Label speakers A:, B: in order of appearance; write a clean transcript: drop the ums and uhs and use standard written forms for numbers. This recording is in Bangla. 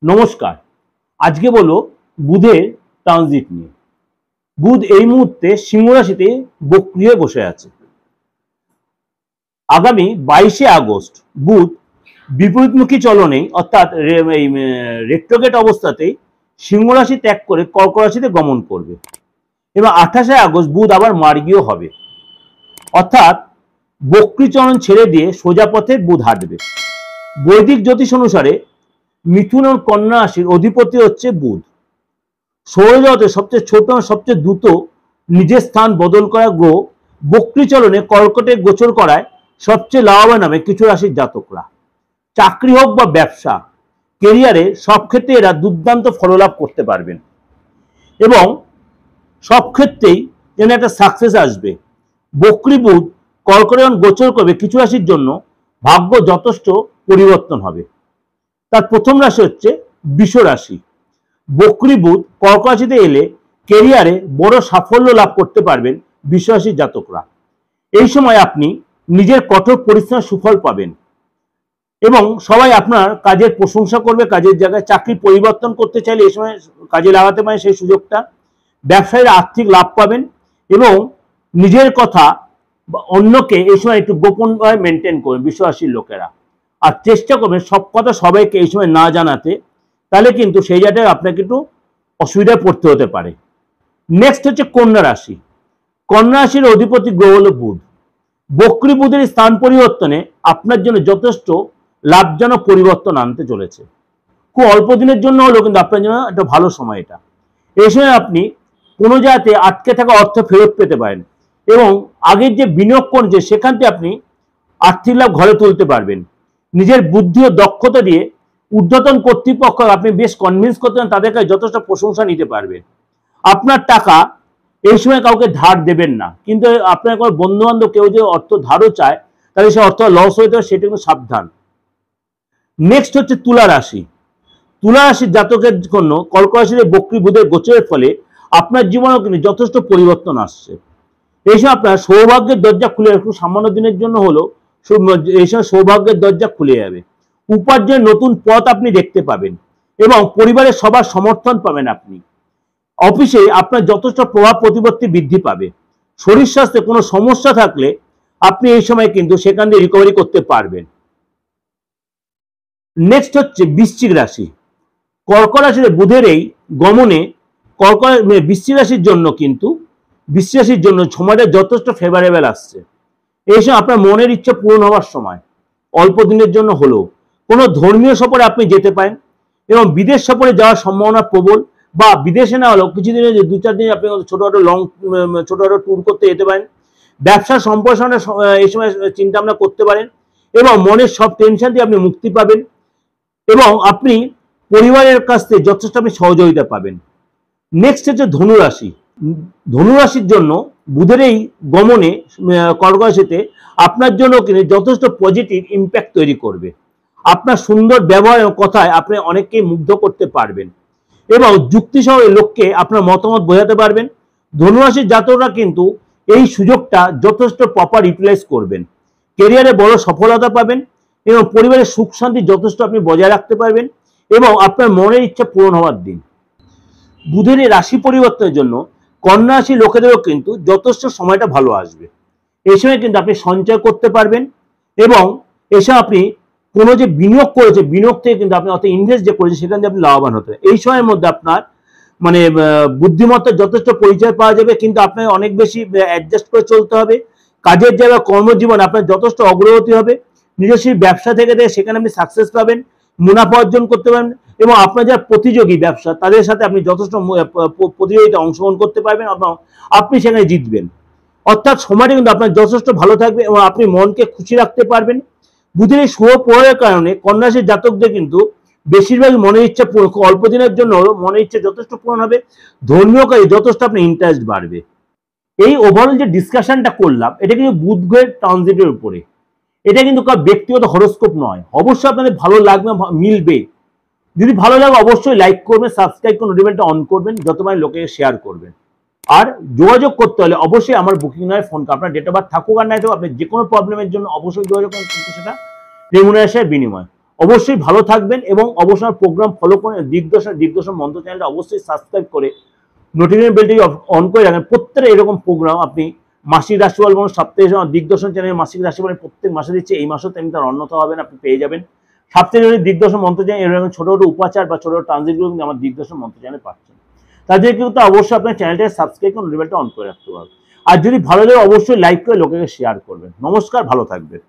A: নমস্কার। আজকে বলো বুধের ট্রানজিট নিয়ে। বুধ এই মুহূর্তে সিংহ রাশিতে বক্রী হয়ে বসে আছে। আগামী 22শে আগস্ট বুধ বিপরীতমুখী চলনে অর্থাৎ রেট্রোগেট অবস্থাতে সিংহ রাশি ত্যাগ করে কর্ক রাশিতে গমন করবে এবং 28শে আগস্ট বুধ আবার মার্গীয় হবে, অর্থাৎ বক্রী চলন ছেড়ে দিয়ে সোজা পথে বুধ হাঁটবে। বৈদিক জ্যোতিষ অনুসারে মিথুন ও কন্যা রাশির অধিপতি হচ্ছে বুধ। সৌরজগতে সবচেয়ে ছোট ও সবচেয়ে দ্রুত নিজের স্থান বদল করা গ্রহ বক্রী চলনে কর্কটে গোচর করায় সবচেয়ে লাভবান হবে কিছু রাশির জাতকরা। চাকরি হোক বা ব্যবসা, কেরিয়ারে সব ক্ষেত্রে এরা দুর্দান্ত ফললাভ করতে পারবেন এবং সব ক্ষেত্রেই যেন একটা সাকসেস আসবে। বক্রী বুধ কর্কটে গোচর করবে কিছু রাশির জন্য ভাগ্য যথেষ্ট পরিবর্তন হবে। তার প্রথম রাশি হচ্ছে বৃষ রাশি। বক্রী বুধ কর্ক রাশিতে এলে কেরিয়ারে বড় সাফল্য লাভ করতে পারবেন বৃষ রাশির জাতকরা। এই সময় আপনি নিজের কঠোর পরিশ্রমের সুফল পাবেন এবং সবাই আপনার কাজের প্রশংসা করবে। কাজের জায়গায় চাকরি পরিবর্তন করতে চাইলে এই সময় কাজে লাগাতে পারেন সেই সুযোগটা। ব্যবসায়ীরা আর্থিক লাভ পাবেন এবং নিজের কথা অন্যকে এই সময় একটু গোপনভাবে মেনটেন করবেন বৃষ রাশির লোকেরা, আর চেষ্টা করবেন সব কথা সবাইকে এই সময় না জানাতে, তাহলে কিন্তু সেই জায়গায় আপনাকে একটু অসুবিধায় পড়তে হতে পারে। নেক্সট হচ্ছে কন্যা রাশি। কন্যা রাশির অধিপতি গ্রহ হল বুধ। বক্রী বুধের স্থান পরিবর্তনে আপনার জন্য যথেষ্ট লাভজনক পরিবর্তন আনতে চলেছে। খুব অল্প দিনের জন্য হলেও কিন্তু আপনার জন্য একটা ভালো সময় এটা। এই সময় আপনি কোনো জায়গাতে আটকে থাকা অর্থ ফেরত পেতে পারেন এবং আগের যে বিনিয়োগ করেছে সেখান থেকে আপনি আর্থিক লাভ ঘরে তুলতে পারবেন। নিজের বুদ্ধি ও দক্ষতা দিয়ে ঊর্ধ্বতন কর্তৃপক্ষ আপনি বেশ কনভিন্স করতে পারেন, তাদের কাছে যথেষ্ট প্রশংসা নিতে পারবেন। আপনার টাকা এই সময় কাউকে ধার দেবেন না, কিন্তু আপনার কোনো বন্ধু বান্ধব কেউ যে অর্থ ধারও চায় তাহলে সে অর্থ লস হয়ে যাবে, সেটা কিন্তু সাবধান। নেক্সট হচ্ছে তুলা রাশি। তুলা রাশির জাতকের জন্য কর্ক রাশির বক্রী বুধের গোচরের ফলে আপনার জীবনেও কিন্তু যথেষ্ট পরিবর্তন আসছে। এই সময় আপনার সৌভাগ্যের দরজা খুলে, একটু সামান্য দিনের জন্য হলো এই সময় সৌভাগ্যের দরজা খুলে যাবে। উপার্জনের নতুন পথ আপনি দেখতে পাবেন এবং পরিবারের সবার সমর্থন পাবেন আপনি। অফিসে আপনার যথেষ্ট প্রভাব প্রতিপত্তি বৃদ্ধি পাবে। শরীর স্বাস্থ্যে কোনো সমস্যা থাকলে আপনি এই সময় কিন্তু সেখান থেকে রিকভারি করতে পারবেন। নেক্সট হচ্ছে বৃশ্চিক রাশি। কর্ক রাশির বুধের এই গমনে বৃশ্চিক রাশির জন্য কিন্তু বৃশ্চিক রাশির জন্য সময়টা যথেষ্ট ফেভারেবল আসছে। এই সময় আপনার মনের ইচ্ছা পূরণ হওয়ার সময়, অল্প দিনের জন্য হলেও। কোনো ধর্মীয় সফরে আপনি যেতে পারেন এবং বিদেশ সফরে যাওয়ার সম্ভাবনা প্রবল, বা বিদেশে না হলেও কিছুদিনের যে 2-4 দিন আপনি ছোটখাটো ট্যুর করতে যেতে পারেন। ব্যবসা সম্প্রসারণে এই সময় চিন্তা ভাবনা করতে পারেন এবং মনের সব টেনশন দিয়ে আপনি মুক্তি পাবেন এবং আপনি পরিবারের কাছ থেকে যথেষ্ট আপনি সহযোগিতা পাবেন। নেক্সট হচ্ছে ধনু রাশি। ধনু রাশির জন্য বুধের এই গমনে কর্ক রাশিতে আপনার জন্য কিন্তু যথেষ্ট পজিটিভ ইম্প্যাক্ট তৈরি করবে। আপনার সুন্দর ব্যবহার এবং কথায় আপনি অনেককেই মুগ্ধ করতে পারবেন এবং যুক্তিসহ লোককে আপনার মতামত বোঝাতে পারবেন। ধনু রাশির জাতকরা কিন্তু এই সুযোগটা যথেষ্ট প্রপার ইউটিলাইজ করবেন। ক্যারিয়ারে বড় সফলতা পাবেন এবং পরিবারের সুখ শান্তি যথেষ্ট আপনি বজায় রাখতে পারবেন এবং আপনার মনের ইচ্ছা পূরণ হওয়ার দিন। বুধের এই রাশি পরিবর্তনের জন্য কন্যা রাশি লোকেদেরও কিন্তু যথেষ্ট সময়টা ভালো আসবে। এই সময় কিন্তু আপনি সঞ্চয় করতে পারবেন এবং এসব আপনি কোনো যে বিনিয়োগ করেছে বিনিয়োগ থেকে কিন্তু আপনি অত ইনভেস্ট যে করেছে সেখান থেকে আপনি লাভবান হতে পারেন। এই সময়ের মধ্যে আপনার বুদ্ধিমত্তার যথেষ্ট পরিচয় পাওয়া যাবে, কিন্তু আপনাকে অনেক বেশি অ্যাডজাস্ট করে চলতে হবে। কাজের জায়গায় কর্মজীবন আপনার যথেষ্ট অগ্রগতি হবে। নিজস্ব ব্যবসা থেকে সেখানে আপনি সাকসেস পাবেন, মুনাফা অর্জন করতে পারবেন এবং আপনার যারা প্রতিযোগী ব্যবসা তাদের সাথে আপনি যথেষ্ট প্রতিযোগিতা অংশগ্রহণ করতে পারবেন, আপনি সেখানে জিতবেন। অর্থাৎ সময়টা কিন্তু আপনার যথেষ্ট ভালো থাকবে এবং আপনি মনকে খুশি রাখতে পারবেন। বুধের এই শুভ প্রভাবের কারণে কন্যা রাশির জাতকদের কিন্তু বেশিরভাগ মনের ইচ্ছা অল্প দিনের জন্য মনের ইচ্ছা যথেষ্ট পূরণ হবে। ধর্মীয় কাজে যথেষ্ট আপনার ইন্টারেস্ট বাড়বে। এই ওভারঅল যে ডিসকাশনটা করলাম এটা কিন্তু বুধ গ্রহের ট্রানজিটের উপরে। এটা কিন্তু কার ব্যক্তিগত হরোস্কোপ নয়। অবশ্যই আপনাদের ভালো লাগবে, মিলবে। যদি ভালো লাগে অবশ্যই লাইক করবেন, সাবস্ক্রাইব করে নোটিফিকেশনটা অন করবেন, যতবার লোকে শেয়ার করবেন। আর যোগাযোগ করতে হলে অবশ্যই আমার বুকিং নয় ফোন, আপনার ডেট অফ বার্থ থাকুক আর নাই থাকুক, আপনি যে কোনো প্রবলেমের জন্য অবশ্যই যোগাযোগ করুন, কিন্তু সেটা রেমুনারেশনের বিনিময়। অবশ্যই ভালো থাকবেন এবং অবশ্যই প্রোগ্রাম ফলো করে দিগদর্শন মন্ত্র চ্যানেলটা অবশ্যই সাবস্ক্রাইব করে নোটিফিকেশন বেলটি অন করে রাখেন। প্রত্যেক এরকম প্রোগ্রাম আপনি মাসিক রাশিফল এবং সাপ্তাহিক দিগদর্শন চ্যানেলে মাসিক রাশিফল প্রত্যেক মাসে দিচ্ছে, এই মাসেও তেমনি তার অন্যথা হবেন, আপনি পেয়ে যাবেন। সাপ্তাহিক দিগদর্শন মন্ত্র চ্যানেল এরকম ছোট ছোট উপাচার বা ছোট ছোট ট্রানজিটগুলো কিন্তু আমার দিগদর্শন মন্ত্র চ্যানেলে পাচ্ছেন। তাদের কিন্তু অবশ্যই আপনার চ্যানেলটাকে সাবস্ক্রাইব করে নোটিফিকেশনটা অন করে রাখতে পারবেন। আর যদি ভালো লাগে অবশ্যই লাইক করে লোকেকে শেয়ার করবেন। নমস্কার, ভালো থাকবেন।